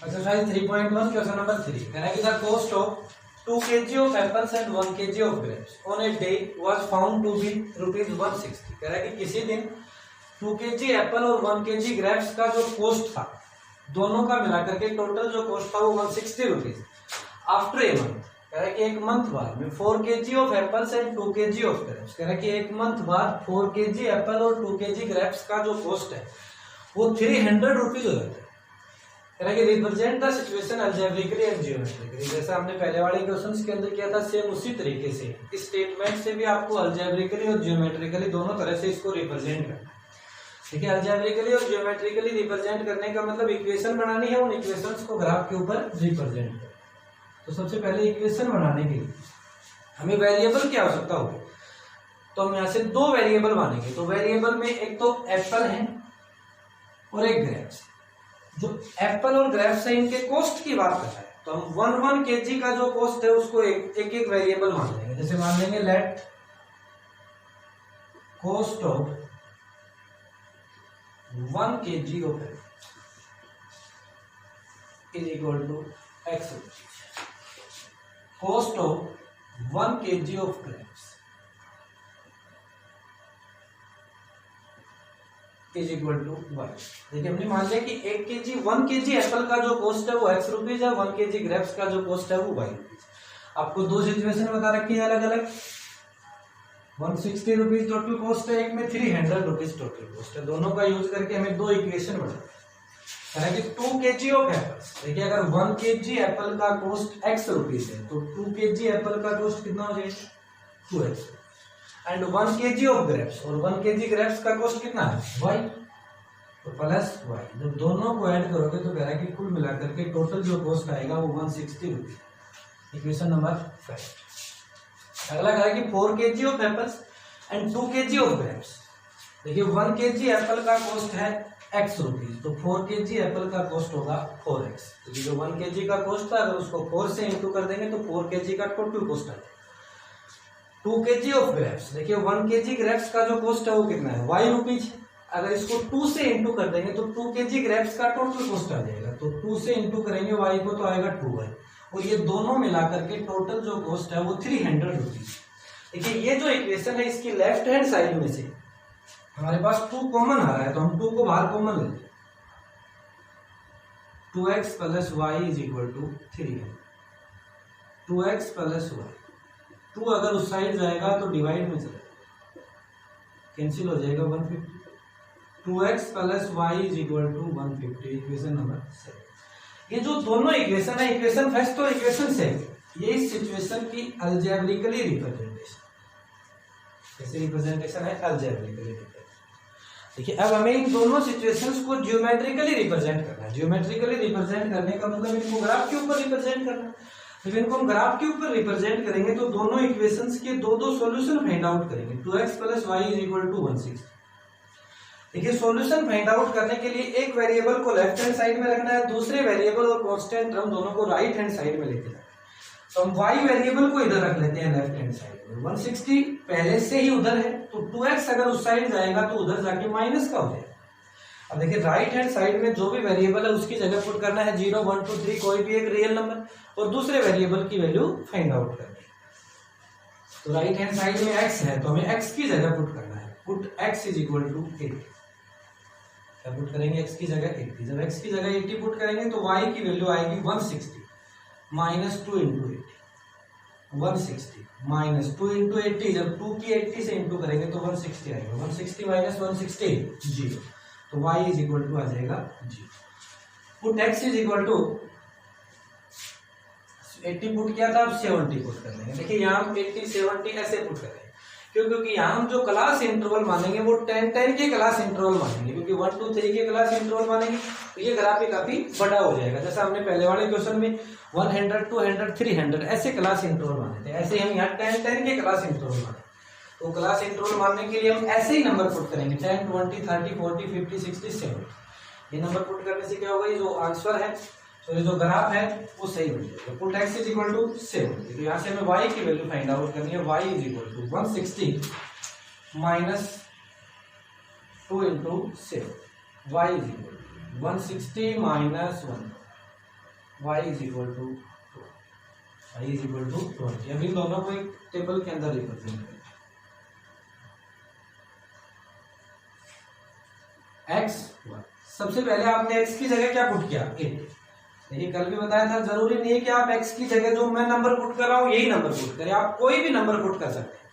Exercise 3.1 question number 3 कह रहा है कि the cost of 2 kg of apples and 1 kg of grapes on a day was found to be rupees 160। कह रहा है कि किसी दिन 2 kg एप्पल और 1 kg ग्रेप्स का जो कॉस्ट था दोनों का मिलाकर के टोटल जो कॉस्ट था वो 160 रुपीज। आफ्टर ए मंथ कह रहा है कि एक मंथ बाद में 4 kg of apples and 2 kg of grapes, कह रहा है कि एक मंथ बाद 4 kg एप्पल और 2 kg ग्रेप्स का जो कॉस्ट है वो 300 रुपीज हो जाता है। कह रहा है कि represent the situation algebraically and geometrically. जैसा हमने पहले वाले क्वेश्चंस के अंदर किया था सेम उसी तरीके से इस स्टेटमेंट से भी आपको अलजेब्रिकली और जियोमेट्रिकली दोनों तरह से इसको रिप्रेजेंट करना है। ठीक है, अलजेब्रिकली और जियोमेट्रिकली रिप्रेजेंट करने का मतलब इक्वेशन बनानी है, उन इक्वेशंस को ग्राफ के ऊपर रिप्रेजेंट करना। तो सबसे पहले इक्वेशन बनाने के लिए हमें वेरिएबल की आवश्यकता होगी, तो हम यहाँ से 2 वेरिएबल मानेंगे। तो वेरिएबल में एक तो एप्पल है और एक ग्रेप्स। जो एप्पल और ग्रेप्स है इनके कॉस्ट की बात कर रहा है, तो हम 1 kg का जो कॉस्ट है उसको एक वेरिएबल मान लेंगे। जैसे मान लेंगे let cost of 1 kg of is equal to x rupees, cost of 1 kg of grapes is equal to y. देखिए हमने मान लिया कि 1 kg एप्पल का जो कॉस्ट है वो एक्स रुपीज है, 1 kg ग्रेप्स का जो कॉस्ट है वो वाई रुपीज। आपको 2 सिचुएशन बता रखी है अलग अलग। 160 रुपीज टोटल कॉस्ट है, एक में 300 रुपीज टोटल कॉस्ट है। दोनों का यूज करके हमें 2 इक्वेशन बनाना है कि 2 kg ऑफ एप्पल्स। देखिए अगर 1 kg एप्पल का कॉस्ट एक्स रुपीज है तो 2 kg एप्पल का कॉस्ट कितना हो जाएगा 2x। And 1 kg of grapes, और 1 kg ग्रेप्स का कॉस्ट कितना है y, तो प्लस y। जब दोनों को ऐड करोगे तो कह रहा है कि कुल मिलाकर के टोटल जो कॉस्ट आएगा वो 160 रुपीज। Equation number 5। अगला कह रहा है कि 4 kg of apples and 2 kg of grapes. देखिए 1 kg एप्पल का कॉस्ट है x रुपीज, तो 4 kg एप्पल का कॉस्ट होगा 4x। तो जो 1 kg का कॉस्ट था अगर उसको 4 से इंटू कर देंगे तो 4 kg का टोटल कॉस्ट आएगा। 2 kg ऑफ ग्रेप्स, देखिए 1 kg ग्रेप्स का जो कॉस्ट है वो कितना है y रुपीज। अगर इसको 2 से इंटू कर देंगे तो 2 kg ग्रेप्स का टोटल कॉस्ट आ जाएगा। तो 2 से इंटू करेंगे y को तो आएगा 2y, और ये दोनों मिलाकर के टोटल जो कॉस्ट है वो 300 रुपीज। देखिए ये जो इक्वेशन है इसकी लेफ्ट हैंड साइड में से हमारे पास 2 कॉमन आ रहा है, तो हम 2 को बाहर कॉमन ले लें। 2x plus y is equal to 300। 2x plus y, 2 अगर उस साइड जाएगा तो डिवाइड में चलेगा, कैंसिल हो जाएगा 150। 2x plus y is equal to 150, equation number 7। ये जो दोनों इक्वेशन है, इक्वेशन फर्स्ट और इक्वेशन सेकंड, ये इस सिचुएशन की अलजेब्रिकली रिप्रेजेंटेशन। कैसे रिप्रेजेंटेशन है? Algebraically representation. देखिए अब हमें इन दोनों सिचुएशंस को जियोमेट्रिकली रिप्रेजेंट करना है। जियोमेट्रिकली रिप्रेजेंट करने का मतलब इनको ग्राफ के ऊपर रिप्रेजेंट करना है। जब इनको हम ग्राफ के ऊपर रिप्रेजेंट करेंगे तो दोनों इक्वेशंस के 2 सॉल्यूशन फाइंड आउट करेंगे। 2x plus y is equal to 160। देखिए सॉल्यूशन फाइंड आउट करने के लिए एक वेरिएबल को लेफ्ट हैंड साइड में रखना है, दूसरे वेरिएबल और कांस्टेंट टर्म दोनों को राइट हैंड साइड में लेके जाना है। तो हम y वेरिएबल को इधर रख लेते हैं लेफ्ट हैंड साइड में। 160 पहले से ही उधर है, तो 2x अगर उस साइड जाएगा तो उधर जाके माइनस का हो जाएगा। अब देखिए राइट हैंड साइड में जो भी वेरिएबल है उसकी जगह पुट करना है 0, 1, 2, 3 कोई भी एक रियल नंबर, और दूसरे वेरिएबल की वैल्यू फाइंड आउट करनी है। तो राइट हैंड साइड में x है तो हमें x की जगह पुट करना है। Put x is equal to 80। क्या पुट करेंगे? x की जगह 80। जब x की जगह 80 पुट करेंगे तो y की वैल्यू आएगी 160 माइनस 2 इंटू 80। 160 माइनस 2 इंटू 80, जब 2 की 80 से इंटू करेंगे तो 160 आएगा। 160 माइनस 160 0, तो y इज इक्वल टू आ जाएगा 0। Put x is equal to 80 put किया था, अब 70 पुट कर लेंगे। देखिए यहाँ हम 80 70 ऐसे पुट करेंगे क्योंकि यहाँ हम जो क्लास इंटरवल मानेंगे वो 10 10 के क्लास इंटरवल मानेंगे, क्योंकि 1 2 3 के क्लास इंटरवल मानेंगे तो ये ग्राफ काफी बड़ा हो जाएगा। जैसा हमने पहले वाले क्वेश्चन में 100 200 300 ऐसे क्लास इंटरवल माने थे, ऐसे हम यहाँ 10 10 के क्लास इंटरवल माने। तो क्लास इंटरवल मानने के लिए हम ऐसे ही नंबर पुट करेंगे 10 20 30 40 50 60 70। ये नंबर पुट करने से क्या होगा, ये जो आंसर है, तो ये जो ग्राफ है वो सही बन जाएगा। Put x is equal to 7। तो यहाँ से हमें y की वैल्यू फाइंड आउट करनी है। y is equal to 160 minus 2 into 7। y is equal to 160 minus 1 y is equal to 20। अभी दोनों को एक टेबल के अंदर रिप्रेजेंट करें। x y, सबसे पहले आपने x की जगह क्या पुट किया 8। देखिए कल भी बताया था, जरूरी नहीं है कि आप x की जगह जो मैं नंबर पुट कर रहा हूँ यही नंबर पुट करें, आप कोई भी नंबर पुट कर सकते हैं।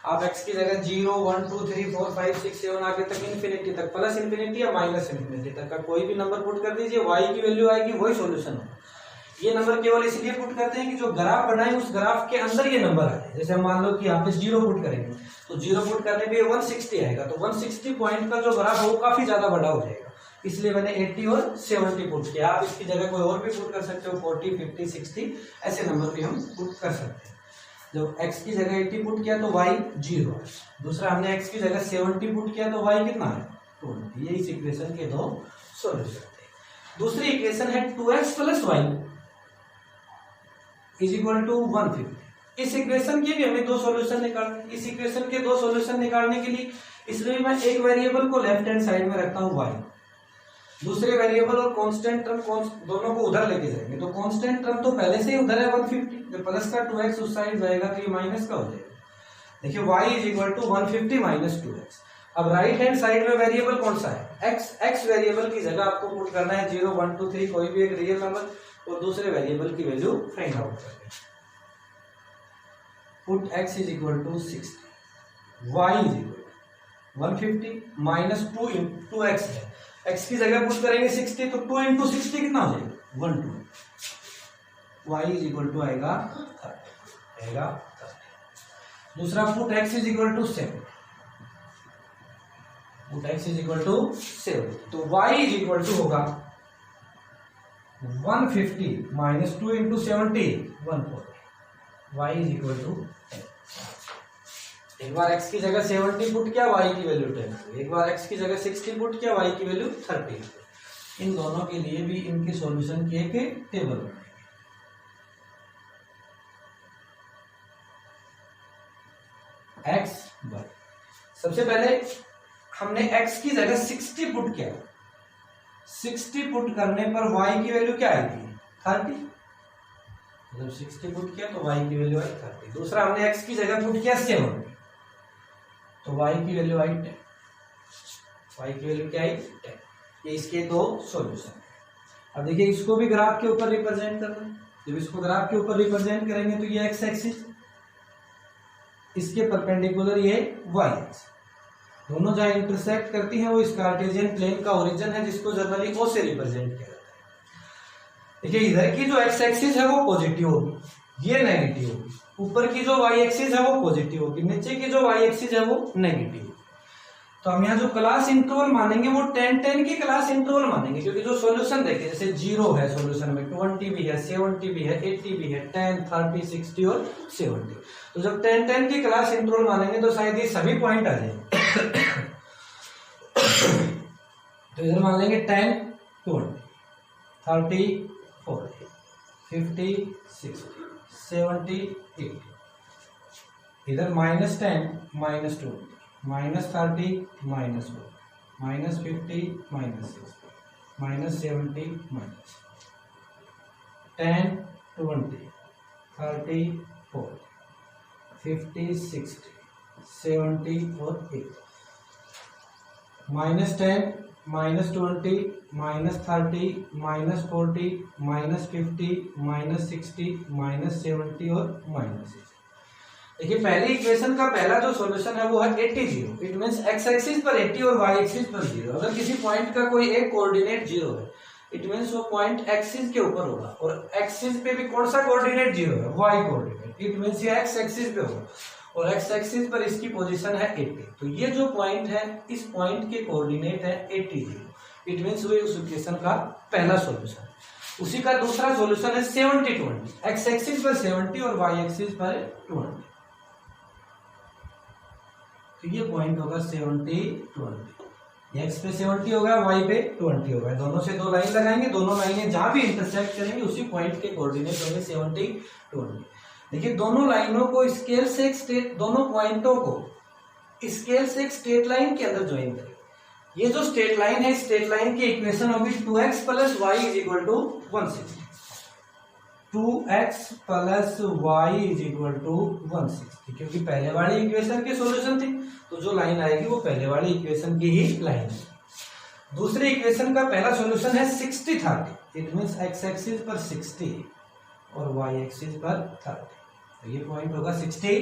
आप x की जगह 0 1 2 3 4 5 6 7 आगे तक इन्फिनिटी तक, प्लस इन्फिनिटी या माइनस इन्फिनिटी तक का कोई भी नंबर पुट कर दीजिए, y की वैल्यू आएगी, वही सॉल्यूशन होगा। ये नंबर केवल इसलिए पुट करते हैं कि जो ग्राफ बनाए उस ग्राफ के अंदर ये नंबर आए। जैसे हम मान लो कि यहाँ पे 0 पुट करेंगे तो 0 पुट करने पे 160 आएगा, तो 160 पॉइंट का जो ग्राफ है वो काफी ज्यादा बड़ा हो जाएगा, इसलिए मैंने 80 और 70 पुट किया। आप इसकी जगह कोई और भी पुट कर सकते हो, 40 50 60 ऐसे नंबर भी हम पुट कर सकते हैं। जब x की जगह 80 पुट किया तो y 0 है। दूसरा हमने x की जगह 70 पुट किया तो y कितना है 20। ये इस इक्वेशन के दो सॉल्यूशन थे। दूसरी इक्वेशन है 2x plus y is equal to 150। इस इक्वेशन के भी हमें दो सॉल्यूशन निकालने, इस इक्वेशन के दो सॉल्यूशन निकालने के लिए इसमें मैं एक वेरिएबल को लेफ्ट हैंड साइड में रखता हूँ y, दूसरे वेरिएबल और कांस्टेंट टर्म दोनों को उधर लेके जाएंगे, तो कांस्टेंट टर्म तो पहले से ही उधर है 150, जब प्लस का 2x उस साइड जाएगा तो ये माइनस का हो जाएगा। देखिए y is equal to 150 minus 2x। अब राइट हैंड साइड में वेरिएबल कौन सा है x वेरिएबल की जगह आपको पुट करना है 0 1 2 3 कोई भी एक रियल नंबर और दूसरे वेरिएबल की वैल्यू फाइंड आउट करनी। Put x is equal to 60, y is equal 150 minus 2x है, x की जगह पुट करेंगे 60 तो 2 इंटू 60 कितना हो जाएगा 120। y इज इक्वल टू आएगा 30। दूसरा put x is equal to 7, put x is equal to 7 तो y इज इक्वल टू होगा 150 minus 2 into 70 140। y is equal to 10। एक बार x की जगह 70 पुट किया y की वैल्यू 10, एक बार x की जगह 60 पुट किया y की वैल्यू 30। इन दोनों के लिए भी इनके सॉल्यूशन के एक टेबल बनाएंगे। x y, सबसे पहले हमने x की जगह 60 पुट किया, 60 पुट करने पर y की वैल्यू क्या आएगी 30, जब 60 पुट किया तो y की वैल्यू आई 30। दूसरा हमने x की जगह पुट किया 7 तो y की वैल्यू आई 10, y की वैल्यू क्या आई 10। ये इसके दो सॉल्यूशन है। अब देखिए इसको भी ग्राफ के ऊपर रिप्रेजेंट करना है, जब इसको ग्राफ के ऊपर रिप्रेजेंट करेंगे तो ये x एक्सिस, इसके परपेंडिकुलर ये y एक्सिस, दोनों जहां इंटरसेक्ट करती हैं वो इस कार्टेशियन प्लेन का ओरिजिन है, जिसको जनरली o से रिप्रेजेंट किया जाता है। देखिए इधर की जो x एक्सिस है वो पॉजिटिव होगी, ये नेगेटिव होगी, ऊपर की जो y एक्सिस है वो पॉजिटिव होगी, नीचे की जो y एक्सिस है वो नेगेटिव होगी। तो हम यहाँ जो क्लास इंटरवल मानेंगे वो 10-10 की क्लास इंटरवल मानेंगे, क्योंकि जो सॉल्यूशन देखे जैसे 0 है सॉल्यूशन में, 20 भी है, 70 भी है, 80 भी है, 10 30 60 और 70। तो जब 10-10 की क्लास इंटरवल मानेंगे तो शायद ये सभी पॉइंट आ जाएंगे। तो इधर मान लेंगे 10 20 30 40 50 60 70 80, इधर -10 -20 -30 -1 -50 -60 -70 10 20 30 40 50 60 70 और 80, -10 -20 -30 -40 -50 -60 -70 और -60। देखिए पहली इक्वेशन का पहला जो सॉल्यूशन है वो है 80 0। इट मींस x एक्सिस पर 80 और y एक्सिस पर 0। अगर किसी पॉइंट का कोई एक कोऑर्डिनेट 0 है इट मींस वो पॉइंट एक्सिस के ऊपर होगा, और एक्सिस पे भी कौन सा कोऑर्डिनेट 0 है y कोऑर्डिनेट, इट मींस ये x एक्सिस पे होगा और x एक्सिस पर इसकी पोजीशन है 80। तो ये जो पॉइंट है इस पॉइंट के कोऑर्डिनेट है 80 0। इट मींस वो उस इक्वेशन का पहला सॉल्यूशन। उसी का दूसरा सॉल्यूशन है 70 20, x एक्सिस पर 70 और y एक्सिस पर 20। तो ये पॉइंट होगा 70 20, x पे 70 होगा y पे 20 होगा, दोनों से दो लाइन लगाएंगे, दोनों लाइनें जहां भी इंटरसेक्ट करेंगे उसी पॉइंट के कोऑर्डिनेट होंगे 70 20। देखिए दोनों लाइनों को स्केल से एक स्ट्रेट, दोनों पॉइंटों को स्केल से एक स्ट्रेट लाइन के अंदर ज्वाइन करेंगे। ये जो स्ट्रेट लाइन है, स्ट्रेट लाइन की इक्वेशन होगी 2x + y = 160। 2x plus y is equal to 160, क्योंकि पहले वाली इक्वेशन की सॉल्यूशन थी, तो जो लाइन आएगी वो पहले वाली इक्वेशन की ही लाइन है। दूसरी इक्वेशन का पहला सॉल्यूशन है 60 30, इट मींस x एक्सिस पर 60 और y एक्सिस पर 30, तो ये पॉइंट होगा 60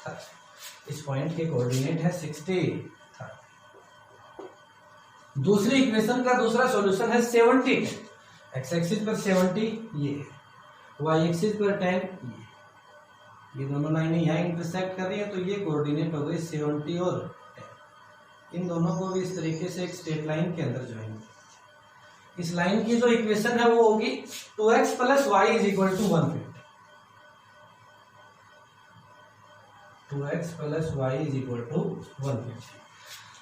30। इस पॉइंट के कोऑर्डिनेट है 60 30। दूसरी इक्वेशन का दूसरा सॉल्यूशन है 70 10, x एक्सिस पर 70 ये है, y एक्सिस पर 10 ये दोनों लाइनें यहाँ इंटरसेक्ट कर रही हैं, तो ये कोऑर्डिनेट हो गई 70 और 10। इन दोनों को भी इस तरीके से एक स्ट्रेट लाइन के अंदर ज्वाइन। इस लाइन की जो इक्वेशन है वो होगी 2x plus y is equal to 150। 2x plus y is equal to 150।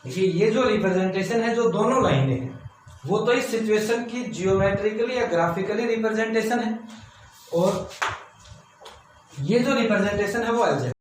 देखिए ये जो रिप्रेजेंटेशन है जो दोनों लाइनें हैं वो तो इस सिचुएशन की जियोमेट्रिकली या ग्राफिकली रिप्रेजेंटेशन है, और ये जो रिप्रेजेंटेशन है वो अलजेब्रा